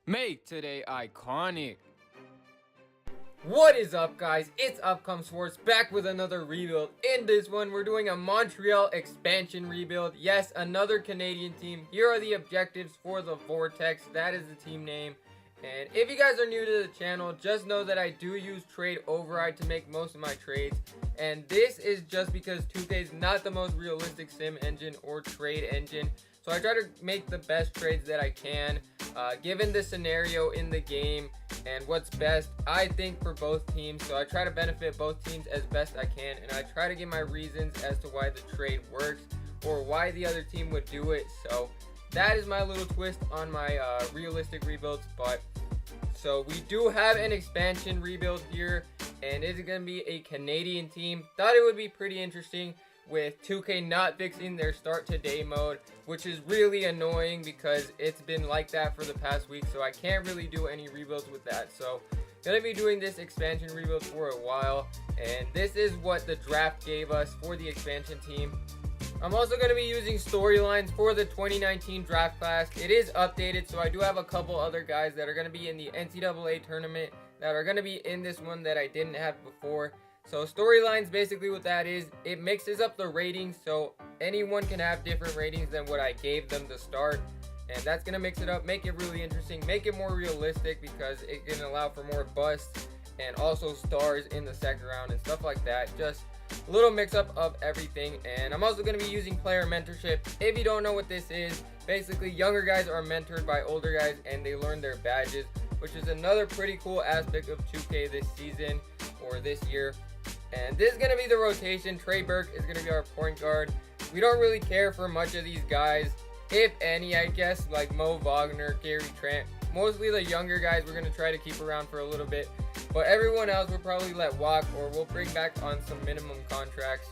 Make today iconic. What is up, guys? It's Upcome Sports back with another rebuild. In this one, we're doing a Montreal expansion rebuild. Yes, another Canadian team. Here are the objectives for the Vortex. That is the team name. And if you guys are new to the channel, just know that I do use Trade Override to make most of my trades. And this is just because 2K is not the most realistic sim engine or trade engine. So I try to make the best trades that I can, given the scenario in the game and what's best, I think, for both teams. So I try to benefit both teams as best I can, and I try to give my reasons as to why the trade works or why the other team would do it. So that is my little twist on my realistic rebuilds. But so we do have an expansion rebuild here, and it's going to be a Canadian team. Thought it would be pretty interesting with 2K not fixing their start today mode, which is really annoying because it's been like that for the past week, so I can't really do any rebuilds with that. So gonna be doing this expansion rebuild for a while, and this is what the draft gave us for the expansion team. I'm also going to be using storylines for the 2019 draft class. It is updated, so I do have a couple other guys that are going to be in the NCAA tournament that are going to be in this one that I didn't have before. So storylines, basically what that is, it mixes up the ratings, so anyone can have different ratings than what I gave them to start. And that's going to mix it up, make it really interesting, make it more realistic because it can allow for more busts and also stars in the second round and stuff like that. Just a little mix up of everything. And I'm also going to be using player mentorship. If you don't know what this is, basically younger guys are mentored by older guys and they learn their badges, which is another pretty cool aspect of 2K this season or this year. And this is going to be the rotation. Trey Burke is going to be our point guard. We don't really care for much of these guys, if any, I guess, like Mo Wagner, Gary Trent. Mostly the younger guys we're going to try to keep around for a little bit. But everyone else we'll probably let walk, or we'll bring back on some minimum contracts.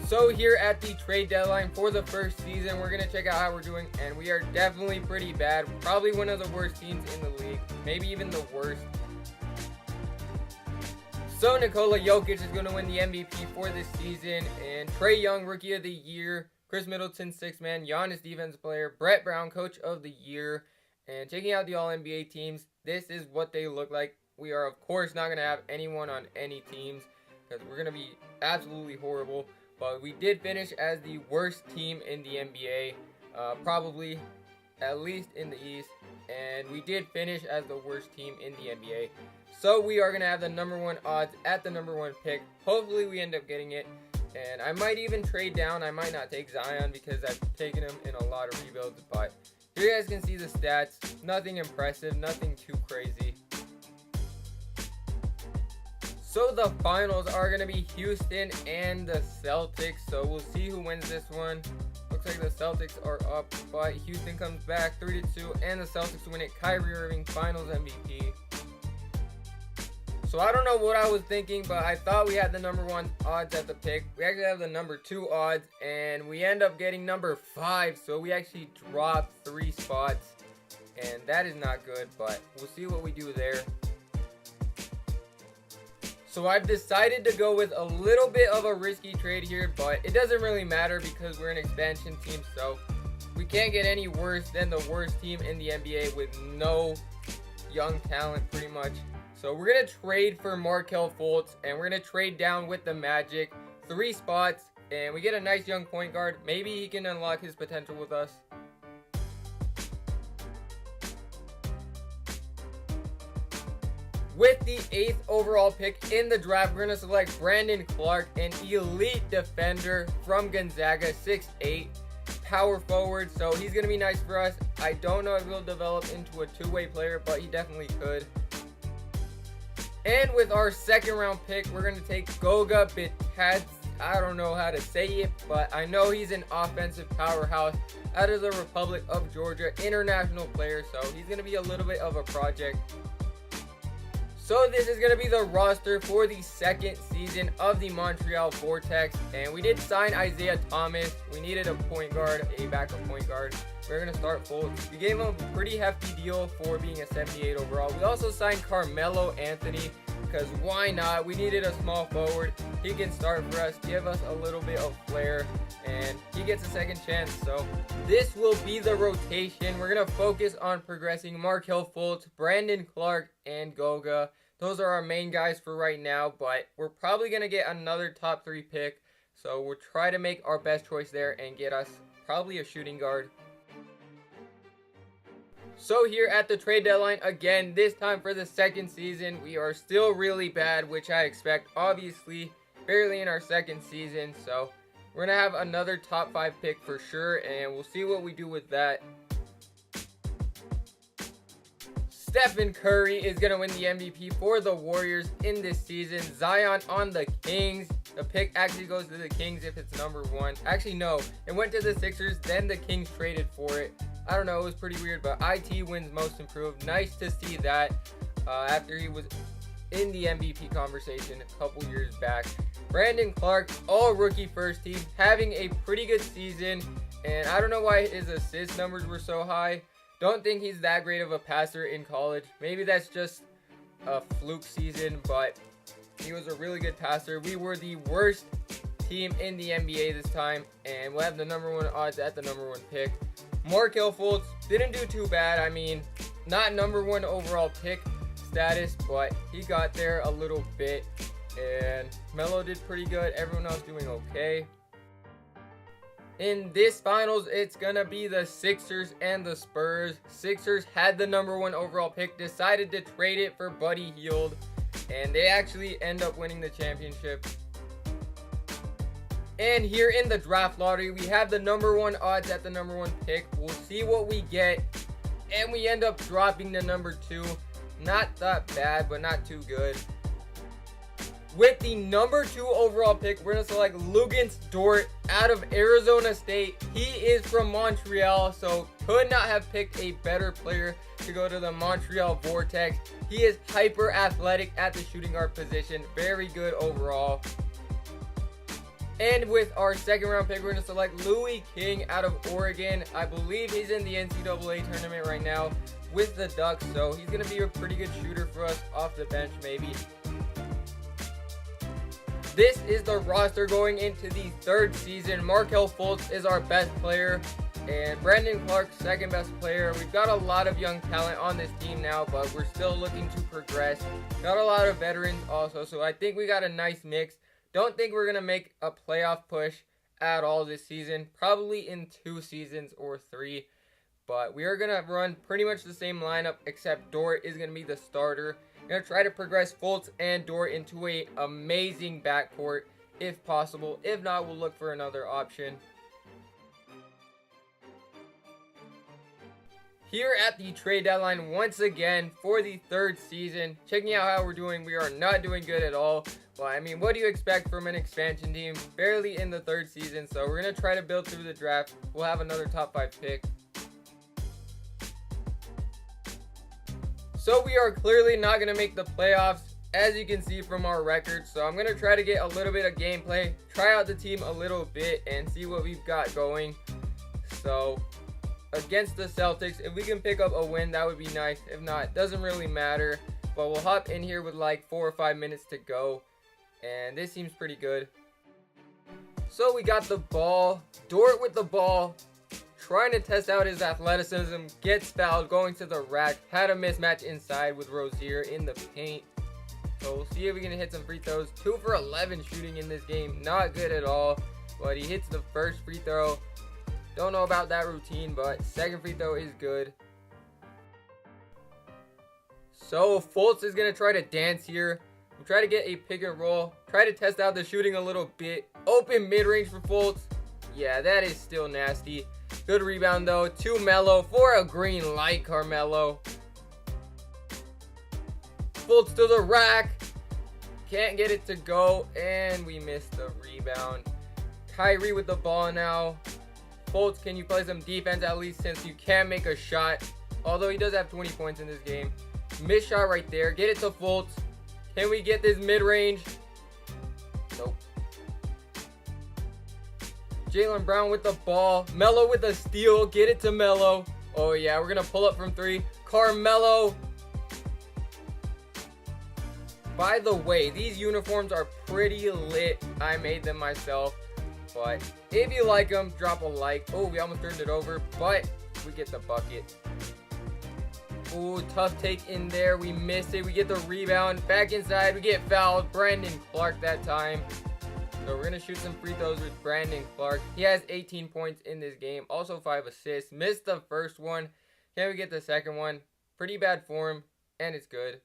So here at the trade deadline for the first season, we're going to check out how we're doing. And we are definitely pretty bad. Probably one of the worst teams in the league. Maybe even the worst. So Nikola Jokic is going to win the MVP for this season, and Trae Young, Rookie of the Year, Chris Middleton, Sixth Man, Giannis, Defensive Player, Brett Brown, Coach of the Year. And checking out the All-NBA teams, this is what they look like. We are, of course, not going to have anyone on any teams because we're going to be absolutely horrible. But we did finish as the worst team in the NBA, probably at least in the East. And we did finish as the worst team in the NBA. So we are going to have the #1 odds at the #1 pick. Hopefully we end up getting it. And I might even trade down. I might not take Zion because I've taken him in a lot of rebuilds. But here you guys can see the stats. Nothing impressive. Nothing too crazy. So the finals are going to be Houston and the Celtics. So we'll see who wins this one. Looks like the Celtics are up, but Houston comes back 3-2, and the Celtics win it. Kyrie Irving, Finals MVP. So I don't know what I was thinking, but I thought we had the #1 odds at the pick. We actually have the #2 odds, and we end up getting #5. So we actually dropped 3 spots, and that is not good, but we'll see what we do there. So I've decided to go with a little bit of a risky trade here, but it doesn't really matter because we're an expansion team, so we can't get any worse than the worst team in the NBA with no young talent pretty much. So we're going to trade for Markelle Fultz, and we're going to trade down with the Magic. 3 spots, and we get a nice young point guard. Maybe he can unlock his potential with us. With the 8th overall pick in the draft, we're going to select Brandon Clark, an elite defender from Gonzaga, 6'8", power forward. So he's going to be nice for us. I don't know if he'll develop into a two-way player, but he definitely could. And with our 2nd round pick, we're going to take Goga Bitadze. I don't know how to say it, but I know he's an offensive powerhouse out of the Republic of Georgia, international player. So he's going to be a little bit of a project. So this is going to be the roster for the 2nd season of the Montreal Vortex. And we did sign Isaiah Thomas. We needed a point guard, a backup point guard. We're going to start Fultz. We gave him a pretty hefty deal for being a 78 overall. We also signed Carmelo Anthony because why not? We needed a small forward. He can start for us, give us a little bit of flair, and he gets a second chance. So this will be the rotation. We're going to focus on progressing Markelle Fultz, Brandon Clark, and Goga. Those are our main guys for right now, but we're probably going to get another top 3 pick. So we'll try to make our best choice there and get us probably a shooting guard. So here at the trade deadline, again, this time for the second season, we are still really bad, which I expect. Obviously, barely in our second season, so we're going to have another top 5 pick for sure, and we'll see what we do with that. Stephen Curry is going to win the MVP for the Warriors in this season. Zion on the Kings. The pick actually goes to the Kings if it's number 1. Actually, no. It went to the Sixers, then the Kings traded for it. I don't know. It was pretty weird, but IT wins most improved. Nice to see that after he was in the MVP conversation a couple years back. Brandon Clark, all rookie first team, having a pretty good season. And I don't know why his assist numbers were so high. Don't think he's that great of a passer in college. Maybe that's just a fluke season, but he was a really good passer. We were the worst team in the NBA this time, and we'll have the number 1 odds at the number 1 pick. Markelle Fultz didn't do too bad. I mean, not number 1 overall pick status, but he got there a little bit. And Melo did pretty good. Everyone else doing okay. In this finals, it's going to be the Sixers and the Spurs. Sixers had the number 1 overall pick, decided to trade it for Buddy Hield, and they actually end up winning the championship. And here in the draft lottery, we have the number 1 odds at the number 1 pick. We'll see what we get, and we end up dropping the number 2. Not that bad, but not too good. With the number 2 overall pick, we're going to select Luguentz Dort out of Arizona State. He is from Montreal, so could not have picked a better player to go to the Montreal Vortex. He is hyper athletic at the shooting guard position. Very good overall. And with our second round pick, we're going to select Louis King out of Oregon. I believe he's in the NCAA tournament right now with the Ducks, so he's going to be a pretty good shooter for us off the bench maybe. This is the roster going into the 3rd season. Markelle Fultz is our best player, and Brandon Clark, second best player. We've got a lot of young talent on this team now, but we're still looking to progress. Got a lot of veterans also, so I think we got a nice mix. Don't think we're going to make a playoff push at all this season. Probably in 2 seasons or 3. But we are going to run pretty much the same lineup, except Dort is going to be the starter. Going to try to progress Fultz and Dort into a amazing backcourt if possible. If not, we'll look for another option. Here at the trade deadline once again for the 3rd season. Checking out how we're doing. We are not doing good at all. Well, I mean, what do you expect from an expansion team? Barely in the 3rd season. So we're going to try to build through the draft. We'll have another top 5 pick. So we are clearly not going to make the playoffs, as you can see from our record. So I'm going to try to get a little bit of gameplay, try out the team a little bit, and see what we've got going. So against the Celtics, if we can pick up a win, that would be nice. If not, doesn't really matter. But we'll hop in here with like 4 or 5 minutes to go. And this seems pretty good. So we got the ball. Dort with the ball. Trying to test out his athleticism, gets fouled, going to the rack. Had a mismatch inside with Rozier in the paint. So we'll see if we can hit some free throws. 2 for 11 shooting in this game. Not good at all. But he hits the first free throw. Don't know about that routine, but second free throw is good. So Fultz is going to try to dance here. We'll try to get a pick and roll. Try to test out the shooting a little bit. Open mid-range for Fultz. Yeah, that is still nasty. Good rebound though. To Melo for a green light, Carmelo. Fultz to the rack. Can't get it to go. And we missed the rebound. Kyrie with the ball now. Fultz, can you play some defense at least since you can make a shot? Although he does have 20 points in this game. Missed shot right there. Get it to Fultz. Can we get this mid-range? Nope. Jaylen Brown with the ball. Melo with a steal. Get it to Melo. Oh, yeah. We're going to pull up from 3. Carmelo. By the way, these uniforms are pretty lit. I made them myself. But if you like them, drop a like. Oh, we almost turned it over, but we get the bucket. Ooh, tough take in there. We missed it. We get the rebound. Back inside. We get fouled. Brandon Clark that time. So we're going to shoot some free throws with Brandon Clark. He has 18 points in this game. Also 5 assists. Missed the first one. Can we get the second one? Pretty bad form. And it's good.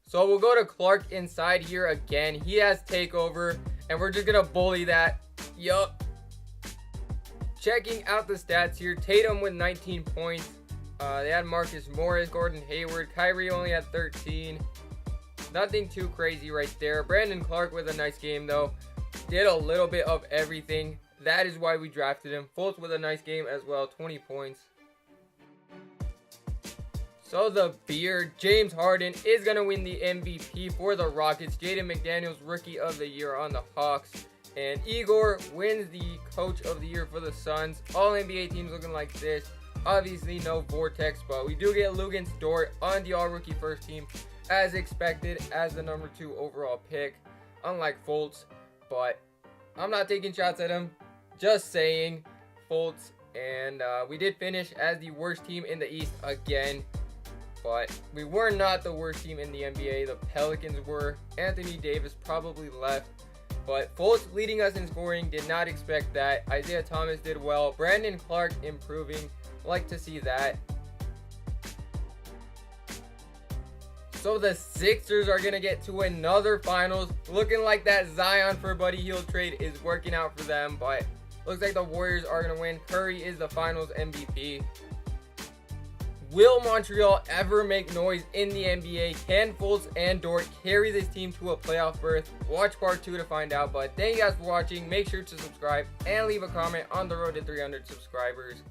So we'll go to Clark inside here again. He has takeover. And we're just going to bully that. Yup. Checking out the stats here. Tatum with 19 points. They had Marcus Morris, Gordon Hayward. Kyrie only had 13. Nothing too crazy right there. Brandon Clark with a nice game though. Did a little bit of everything. That is why we drafted him. Fultz with a nice game as well. 20 points. So the beard, James Harden is going to win the MVP for the Rockets. Jaden McDaniels, Rookie of the Year on the Hawks. And Igor wins the Coach of the Year for the Suns. All NBA teams looking like this. Obviously no Vortex, but we do get Luguentz Dort on the all-rookie first team as expected as the number 2 overall pick, unlike Fultz. But I'm not taking shots at him, just saying Fultz. And we did finish as the worst team in the East again, but we were not the worst team in the NBA. The Pelicans were. Anthony Davis probably left. But Fultz leading us in scoring, did not expect that. Isaiah Thomas did well. Brandon Clark improving. Like to see that. So the Sixers are going to get to another finals. Looking like that Zion for Buddy Hield trade is working out for them. But looks like the Warriors are going to win. Curry is the finals MVP. Will Montreal ever make noise in the NBA? Can Fultz and Dort carry this team to a playoff berth? Watch part 2 to find out. But thank you guys for watching. Make sure to subscribe and leave a comment on the road to 300 subscribers.